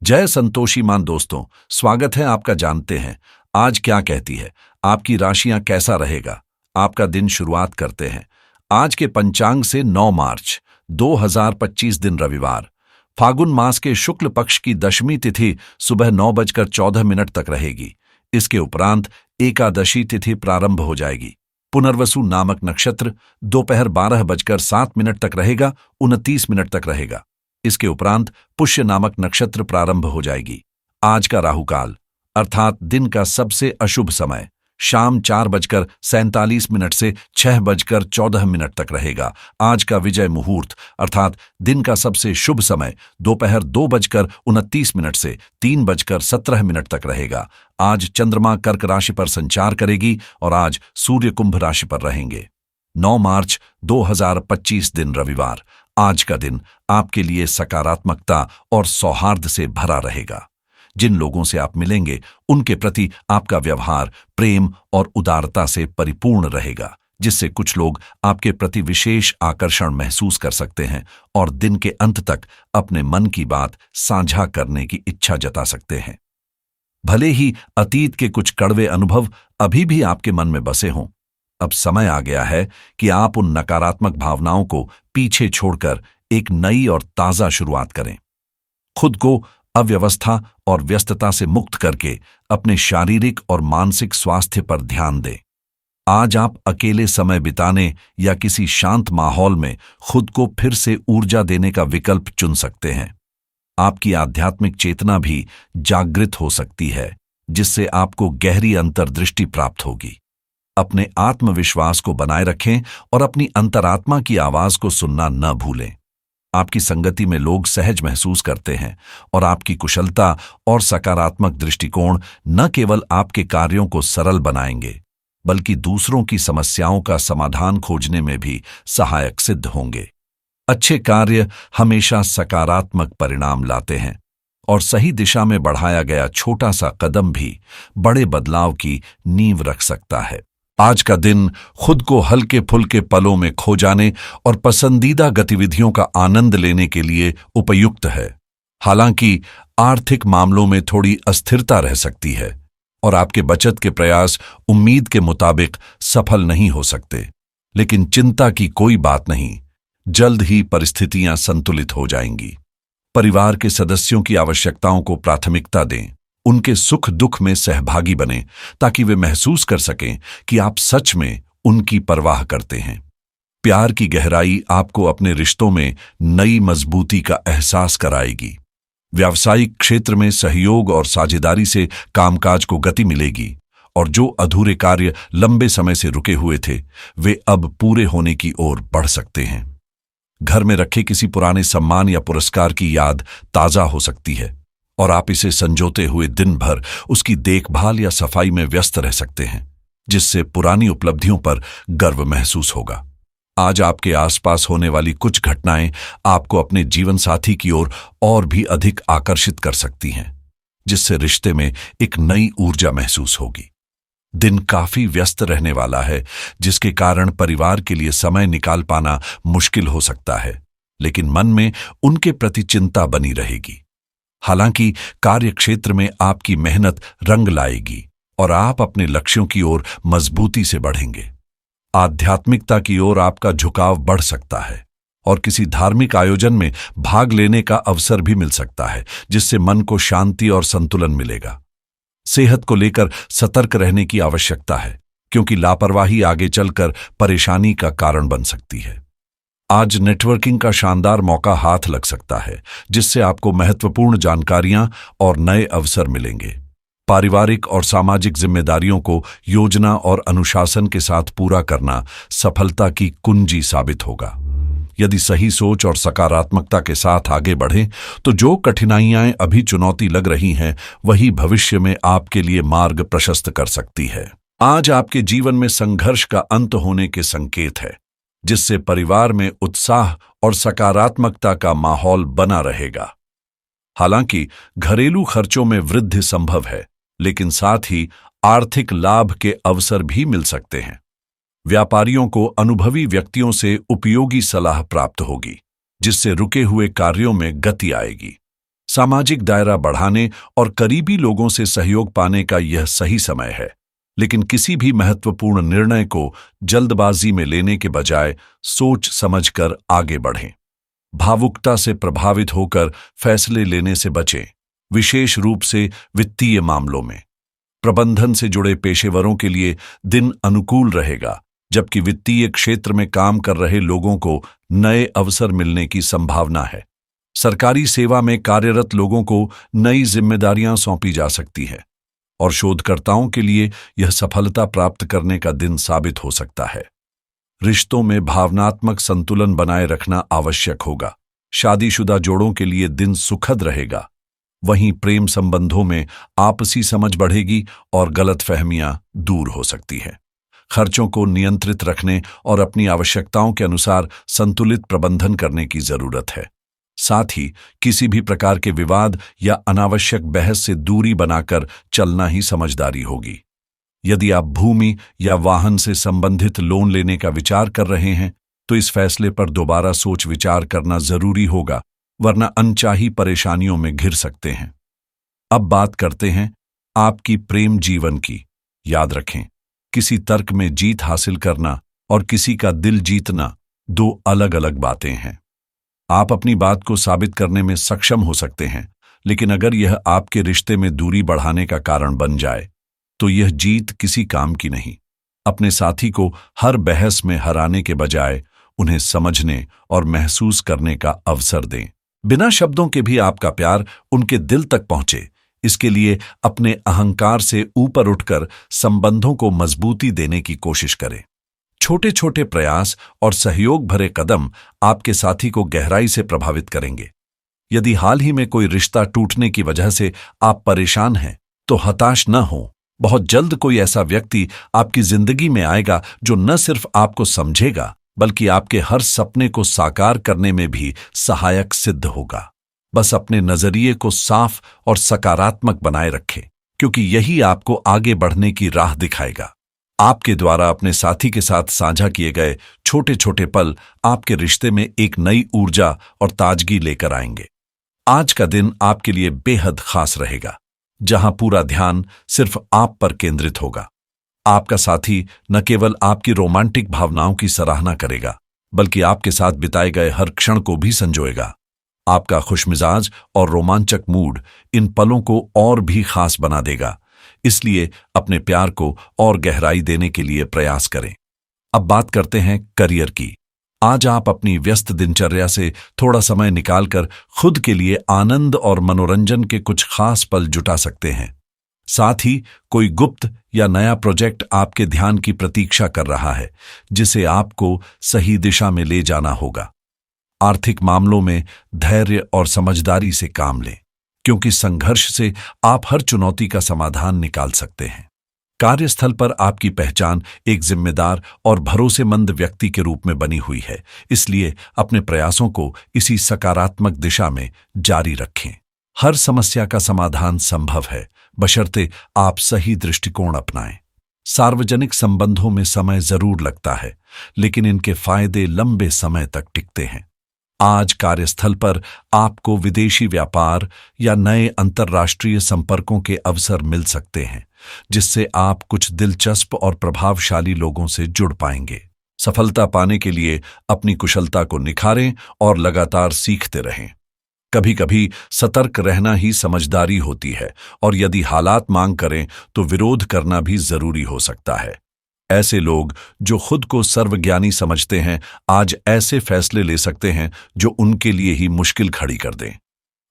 जय संतोषीमान दोस्तों, स्वागत है आपका। जानते हैं आज क्या कहती है आपकी राशियां, कैसा रहेगा आपका दिन। शुरुआत करते हैं आज के पंचांग से। 9 मार्च 2025 दिन रविवार, फागुन मास के शुक्ल पक्ष की दशमी तिथि सुबह 9:14 तक रहेगी। इसके उपरांत एकादशी तिथि प्रारंभ हो जाएगी। पुनर्वसु नामक नक्षत्र दोपहर 12:07 तक रहेगा, 29 मिनट तक रहेगा। इसके उपरांत पुष्य नामक नक्षत्र प्रारंभ हो जाएगी। आज का राहुकाल अर्थात दिन का सबसे अशुभ समय शाम 4:47 से 6:14 तक रहेगा। आज का विजय मुहूर्त अर्थात दिन का सबसे शुभ समय दोपहर 2:29 से 3:17 तक रहेगा। आज चंद्रमा कर्क राशि पर संचार करेगी और आज सूर्य कुंभ राशि पर रहेंगे। 9 मार्च 2025 दिन रविवार, आज का दिन आपके लिए सकारात्मकता और सौहार्द से भरा रहेगा। जिन लोगों से आप मिलेंगे उनके प्रति आपका व्यवहार प्रेम और उदारता से परिपूर्ण रहेगा, जिससे कुछ लोग आपके प्रति विशेष आकर्षण महसूस कर सकते हैं और दिन के अंत तक अपने मन की बात साझा करने की इच्छा जता सकते हैं। भले ही अतीत के कुछ कड़वे अनुभव अभी भी आपके मन में बसे हों, अब समय आ गया है कि आप उन नकारात्मक भावनाओं को पीछे छोड़कर एक नई और ताजा शुरुआत करें। खुद को अव्यवस्था और व्यस्तता से मुक्त करके अपने शारीरिक और मानसिक स्वास्थ्य पर ध्यान दें। आज आप अकेले समय बिताने या किसी शांत माहौल में खुद को फिर से ऊर्जा देने का विकल्प चुन सकते हैं। आपकी आध्यात्मिक चेतना भी जागृत हो सकती है, जिससे आपको गहरी अंतर्दृष्टि प्राप्त होगी। अपने आत्मविश्वास को बनाए रखें और अपनी अंतरात्मा की आवाज को सुनना न भूलें। आपकी संगति में लोग सहज महसूस करते हैं और आपकी कुशलता और सकारात्मक दृष्टिकोण न केवल आपके कार्यों को सरल बनाएंगे, बल्कि दूसरों की समस्याओं का समाधान खोजने में भी सहायक सिद्ध होंगे। अच्छे कार्य हमेशा सकारात्मक परिणाम लाते हैं और सही दिशा में बढ़ाया गया छोटा सा कदम भी बड़े बदलाव की नींव रख सकता है। आज का दिन खुद को हल्के फुल्के पलों में खो जाने और पसंदीदा गतिविधियों का आनंद लेने के लिए उपयुक्त है। हालांकि आर्थिक मामलों में थोड़ी अस्थिरता रह सकती है और आपके बचत के प्रयास उम्मीद के मुताबिक सफल नहीं हो सकते, लेकिन चिंता की कोई बात नहीं, जल्द ही परिस्थितियां संतुलित हो जाएंगी। परिवार के सदस्यों की आवश्यकताओं को प्राथमिकता दें, उनके सुख दुख में सहभागी बनें ताकि वे महसूस कर सकें कि आप सच में उनकी परवाह करते हैं। प्यार की गहराई आपको अपने रिश्तों में नई मजबूती का एहसास कराएगी। व्यावसायिक क्षेत्र में सहयोग और साझेदारी से कामकाज को गति मिलेगी और जो अधूरे कार्य लंबे समय से रुके हुए थे, वे अब पूरे होने की ओर बढ़ सकते हैं। घर में रखे किसी पुराने सम्मान या पुरस्कार की याद ताजा हो सकती है और आप इसे संजोते हुए दिन भर उसकी देखभाल या सफाई में व्यस्त रह सकते हैं, जिससे पुरानी उपलब्धियों पर गर्व महसूस होगा। आज आपके आसपास होने वाली कुछ घटनाएं आपको अपने जीवन साथी की ओर और भी अधिक आकर्षित कर सकती हैं, जिससे रिश्ते में एक नई ऊर्जा महसूस होगी। दिन काफी व्यस्त रहने वाला है, जिसके कारण परिवार के लिए समय निकाल पाना मुश्किल हो सकता है, लेकिन मन में उनके प्रति चिंता बनी रहेगी। हालांकि कार्यक्षेत्र में आपकी मेहनत रंग लाएगी और आप अपने लक्ष्यों की ओर मजबूती से बढ़ेंगे। आध्यात्मिकता की ओर आपका झुकाव बढ़ सकता है और किसी धार्मिक आयोजन में भाग लेने का अवसर भी मिल सकता है, जिससे मन को शांति और संतुलन मिलेगा। सेहत को लेकर सतर्क रहने की आवश्यकता है, क्योंकि लापरवाही आगे चलकर परेशानी का कारण बन सकती है। आज नेटवर्किंग का शानदार मौका हाथ लग सकता है, जिससे आपको महत्वपूर्ण जानकारियां और नए अवसर मिलेंगे। पारिवारिक और सामाजिक जिम्मेदारियों को योजना और अनुशासन के साथ पूरा करना सफलता की कुंजी साबित होगा। यदि सही सोच और सकारात्मकता के साथ आगे बढ़ें, तो जो कठिनाइयां अभी चुनौती लग रही हैं, वही भविष्य में आपके लिए मार्ग प्रशस्त कर सकती है। आज आपके जीवन में संघर्ष का अंत होने के संकेत है, जिससे परिवार में उत्साह और सकारात्मकता का माहौल बना रहेगा। हालांकि घरेलू खर्चों में वृद्धि संभव है, लेकिन साथ ही आर्थिक लाभ के अवसर भी मिल सकते हैं। व्यापारियों को अनुभवी व्यक्तियों से उपयोगी सलाह प्राप्त होगी, जिससे रुके हुए कार्यों में गति आएगी। सामाजिक दायरा बढ़ाने और करीबी लोगों से सहयोग पाने का यह सही समय है, लेकिन किसी भी महत्वपूर्ण निर्णय को जल्दबाजी में लेने के बजाय सोच समझकर आगे बढ़ें। भावुकता से प्रभावित होकर फैसले लेने से बचें, विशेष रूप से वित्तीय मामलों में। प्रबंधन से जुड़े पेशेवरों के लिए दिन अनुकूल रहेगा, जबकि वित्तीय क्षेत्र में काम कर रहे लोगों को नए अवसर मिलने की संभावना है। सरकारी सेवा में कार्यरत लोगों को नई जिम्मेदारियां सौंपी जा सकती है और शोधकर्ताओं के लिए यह सफलता प्राप्त करने का दिन साबित हो सकता है। रिश्तों में भावनात्मक संतुलन बनाए रखना आवश्यक होगा। शादीशुदा जोड़ों के लिए दिन सुखद रहेगा। वहीं प्रेम संबंधों में आपसी समझ बढ़ेगी और गलतफहमियां दूर हो सकती है। खर्चों को नियंत्रित रखने और अपनी आवश्यकताओं के अनुसार संतुलित प्रबंधन करने की जरूरत है। साथ ही किसी भी प्रकार के विवाद या अनावश्यक बहस से दूरी बनाकर चलना ही समझदारी होगी। यदि आप भूमि या वाहन से संबंधित लोन लेने का विचार कर रहे हैं, तो इस फैसले पर दोबारा सोच विचार करना जरूरी होगा, वरना अनचाही परेशानियों में घिर सकते हैं। अब बात करते हैं आपकी प्रेम जीवन की। याद रखें, किसी तर्क में जीत हासिल करना और किसी का दिल जीतना दो अलग अलग बातें हैं। आप अपनी बात को साबित करने में सक्षम हो सकते हैं, लेकिन अगर यह आपके रिश्ते में दूरी बढ़ाने का कारण बन जाए, तो यह जीत किसी काम की नहीं। अपने साथी को हर बहस में हराने के बजाय उन्हें समझने और महसूस करने का अवसर दें। बिना शब्दों के भी आपका प्यार उनके दिल तक पहुंचे, इसके लिए अपने अहंकार से ऊपर उठकर संबंधों को मजबूती देने की कोशिश करें। छोटे छोटे प्रयास और सहयोग भरे कदम आपके साथी को गहराई से प्रभावित करेंगे। यदि हाल ही में कोई रिश्ता टूटने की वजह से आप परेशान हैं, तो हताश न हो। बहुत जल्द कोई ऐसा व्यक्ति आपकी जिंदगी में आएगा जो न सिर्फ आपको समझेगा, बल्कि आपके हर सपने को साकार करने में भी सहायक सिद्ध होगा। बस अपने नजरिए को साफ और सकारात्मक बनाए रखें, क्योंकि यही आपको आगे बढ़ने की राह दिखाएगा। आपके द्वारा अपने साथी के साथ साझा किए गए छोटे छोटे पल आपके रिश्ते में एक नई ऊर्जा और ताजगी लेकर आएंगे। आज का दिन आपके लिए बेहद खास रहेगा, जहां पूरा ध्यान सिर्फ आप पर केंद्रित होगा। आपका साथी न केवल आपकी रोमांटिक भावनाओं की सराहना करेगा, बल्कि आपके साथ बिताए गए हर क्षण को भी संजोएगा। आपका खुशमिजाज और रोमांचक मूड इन पलों को और भी खास बना देगा। इसलिए अपने प्यार को और गहराई देने के लिए प्रयास करें। अब बात करते हैं करियर की। आज आप अपनी व्यस्त दिनचर्या से थोड़ा समय निकालकर खुद के लिए आनंद और मनोरंजन के कुछ खास पल जुटा सकते हैं। साथ ही कोई गुप्त या नया प्रोजेक्ट आपके ध्यान की प्रतीक्षा कर रहा है, जिसे आपको सही दिशा में ले जाना होगा। आर्थिक मामलों में धैर्य और समझदारी से काम लें, क्योंकि संघर्ष से आप हर चुनौती का समाधान निकाल सकते हैं। कार्यस्थल पर आपकी पहचान एक जिम्मेदार और भरोसेमंद व्यक्ति के रूप में बनी हुई है, इसलिए अपने प्रयासों को इसी सकारात्मक दिशा में जारी रखें। हर समस्या का समाधान संभव है, बशर्ते आप सही दृष्टिकोण अपनाएं। सार्वजनिक संबंधों में समय जरूर लगता है, लेकिन इनके फायदे लंबे समय तक टिकते हैं। आज कार्यस्थल पर आपको विदेशी व्यापार या नए अंतर्राष्ट्रीय संपर्कों के अवसर मिल सकते हैं, जिससे आप कुछ दिलचस्प और प्रभावशाली लोगों से जुड़ पाएंगे। सफलता पाने के लिए अपनी कुशलता को निखारें और लगातार सीखते रहें। कभी कभी सतर्क रहना ही समझदारी होती है, और यदि हालात मांग करें तो विरोध करना भी जरूरी हो सकता है। ऐसे लोग जो खुद को सर्वज्ञानी समझते हैं, आज ऐसे फैसले ले सकते हैं जो उनके लिए ही मुश्किल खड़ी कर दें।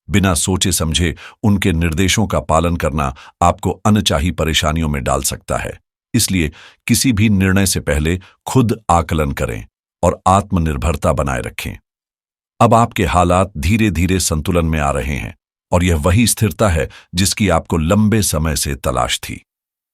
बिना सोचे समझे उनके निर्देशों का पालन करना आपको अनचाही परेशानियों में डाल सकता है। इसलिए किसी भी निर्णय से पहले खुद आकलन करें और आत्मनिर्भरता बनाए रखें। अब आपके हालात धीरे धीरे संतुलन में आ रहे हैं, और यह वही स्थिरता है जिसकी आपको लंबे समय से तलाश थी।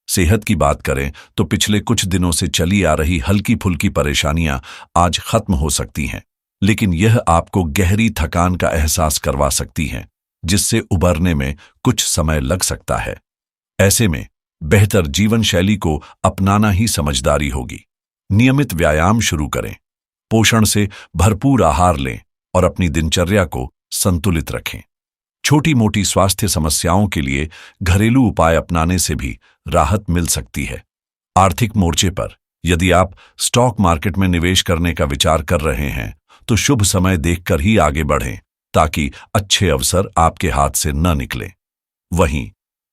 सेहत की बात करें तो पिछले कुछ दिनों से चली आ रही हल्की फुल्की परेशानियां आज खत्म हो सकती हैं, लेकिन यह आपको गहरी थकान का एहसास करवा सकती हैं, जिससे उबरने में कुछ समय लग सकता है। ऐसे में बेहतर जीवन शैली को अपनाना ही समझदारी होगी। नियमित व्यायाम शुरू करें, पोषण से भरपूर आहार लें और अपनी दिनचर्या को संतुलित रखें। छोटी मोटी स्वास्थ्य समस्याओं के लिए घरेलू उपाय अपनाने से भी राहत मिल सकती है। आर्थिक मोर्चे पर यदि आप स्टॉक मार्केट में निवेश करने का विचार कर रहे हैं तो शुभ समय देखकर ही आगे बढ़ें ताकि अच्छे अवसर आपके हाथ से न निकलें। वहीं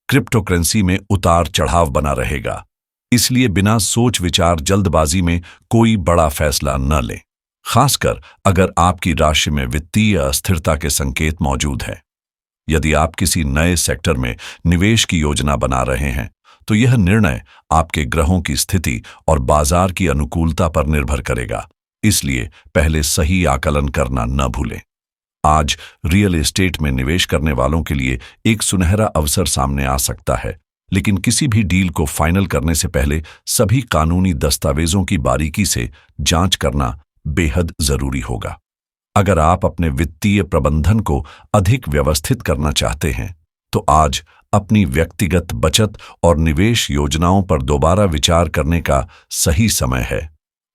क्रिप्टोकरेंसी में उतार चढ़ाव बना रहेगा, इसलिए बिना सोच विचार जल्दबाजी में कोई बड़ा फैसला न लें, खासकर अगर आपकी राशि में वित्तीय अस्थिरता के संकेत मौजूद हैं। यदि आप किसी नए सेक्टर में निवेश की योजना बना रहे हैं तो यह निर्णय आपके ग्रहों की स्थिति और बाजार की अनुकूलता पर निर्भर करेगा, इसलिए पहले सही आकलन करना न भूलें। आज रियल एस्टेट में निवेश करने वालों के लिए एक सुनहरा अवसर सामने आ सकता है, लेकिन किसी भी डील को फाइनल करने से पहले सभी कानूनी दस्तावेजों की बारीकी से जांच करना बेहद जरूरी होगा। अगर आप अपने वित्तीय प्रबंधन को अधिक व्यवस्थित करना चाहते हैं तो आज अपनी व्यक्तिगत बचत और निवेश योजनाओं पर दोबारा विचार करने का सही समय है,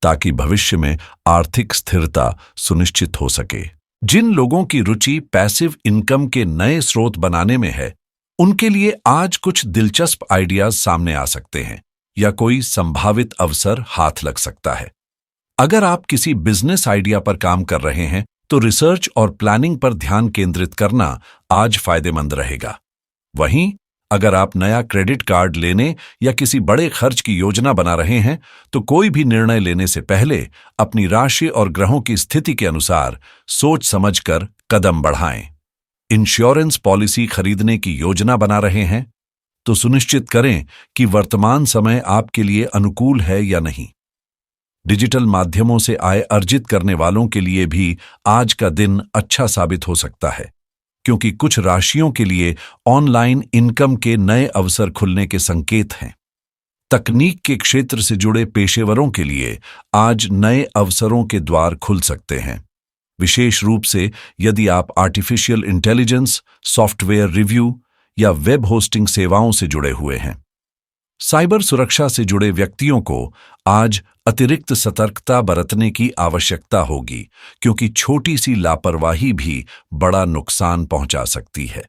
ताकि भविष्य में आर्थिक स्थिरता सुनिश्चित हो सके। जिन लोगों की रुचि पैसिव इनकम के नए स्रोत बनाने में है, उनके लिए आज कुछ दिलचस्प आइडियाज सामने आ सकते हैं या कोई संभावित अवसर हाथ लग सकता है। अगर आप किसी बिजनेस आइडिया पर काम कर रहे हैं तो रिसर्च और प्लानिंग पर ध्यान केंद्रित करना आज फायदेमंद रहेगा। वहीं अगर आप नया क्रेडिट कार्ड लेने या किसी बड़े खर्च की योजना बना रहे हैं तो कोई भी निर्णय लेने से पहले अपनी राशि और ग्रहों की स्थिति के अनुसार सोच समझकर कदम बढ़ाएं। इंश्योरेंस पॉलिसी खरीदने की योजना बना रहे हैं तो सुनिश्चित करें कि वर्तमान समय आपके लिए अनुकूल है या नहीं। डिजिटल माध्यमों से आय अर्जित करने वालों के लिए भी आज का दिन अच्छा साबित हो सकता है, क्योंकि कुछ राशियों के लिए ऑनलाइन इनकम के नए अवसर खुलने के संकेत हैं। तकनीक के क्षेत्र से जुड़े पेशेवरों के लिए आज नए अवसरों के द्वार खुल सकते हैं, विशेष रूप से यदि आप आर्टिफिशियल इंटेलिजेंस, सॉफ्टवेयर रिव्यू या वेब होस्टिंग सेवाओं से जुड़े हुए हैं। साइबर सुरक्षा से जुड़े व्यक्तियों को आज अतिरिक्त सतर्कता बरतने की आवश्यकता होगी, क्योंकि छोटी सी लापरवाही भी बड़ा नुकसान पहुंचा सकती है।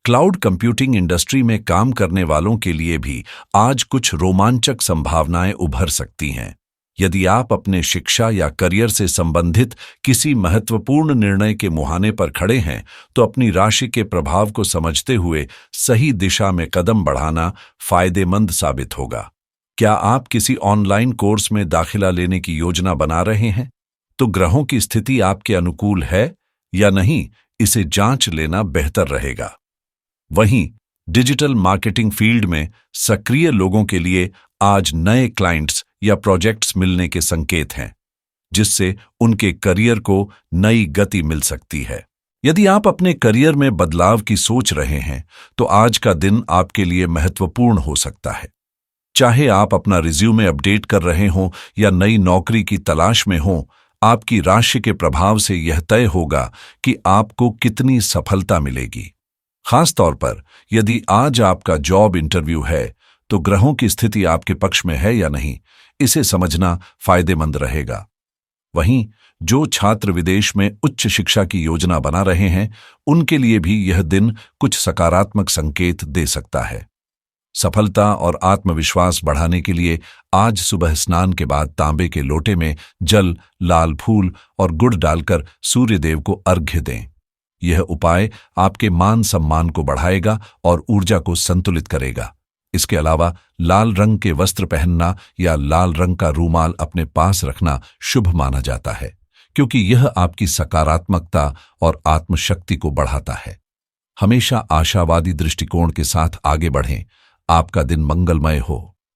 क्लाउड कंप्यूटिंग इंडस्ट्री में काम करने वालों के लिए भी आज कुछ रोमांचक संभावनाएं उभर सकती हैं। यदि आप अपने शिक्षा या करियर से संबंधित किसी महत्वपूर्ण निर्णय के मुहाने पर खड़े हैं तो अपनी राशि के प्रभाव को समझते हुए सही दिशा में कदम बढ़ाना फायदेमंद साबित होगा। क्या आप किसी ऑनलाइन कोर्स में दाखिला लेने की योजना बना रहे हैं तो ग्रहों की स्थिति आपके अनुकूल है या नहीं, इसे जांच लेना बेहतर रहेगा। वहीं डिजिटल मार्केटिंग फील्ड में सक्रिय लोगों के लिए आज नए क्लाइंट्स या प्रोजेक्ट्स मिलने के संकेत हैं, जिससे उनके करियर को नई गति मिल सकती है। यदि आप अपने करियर में बदलाव की सोच रहे हैं तो आज का दिन आपके लिए महत्वपूर्ण हो सकता है। चाहे आप अपना रिज्यूमे अपडेट कर रहे हों या नई नौकरी की तलाश में हों, आपकी राशि के प्रभाव से यह तय होगा कि आपको कितनी सफलता मिलेगी। खासतौर पर यदि आज आपका जॉब इंटरव्यू है तो ग्रहों की स्थिति आपके पक्ष में है या नहीं, इसे समझना फायदेमंद रहेगा। वहीं जो छात्र विदेश में उच्च शिक्षा की योजना बना रहे हैं, उनके लिए भी यह दिन कुछ सकारात्मक संकेत दे सकता है। सफलता और आत्मविश्वास बढ़ाने के लिए आज सुबह स्नान के बाद तांबे के लोटे में जल, लाल फूल और गुड़ डालकर सूर्यदेव को अर्घ्य दें। यह उपाय आपके मान सम्मान को बढ़ाएगा और ऊर्जा को संतुलित करेगा। इसके अलावा लाल रंग के वस्त्र पहनना या लाल रंग का रूमाल अपने पास रखना शुभ माना जाता है, क्योंकि यह आपकी सकारात्मकता और आत्मशक्ति को बढ़ाता है। हमेशा आशावादी दृष्टिकोण के साथ आगे बढ़ें। आपका दिन मंगलमय हो।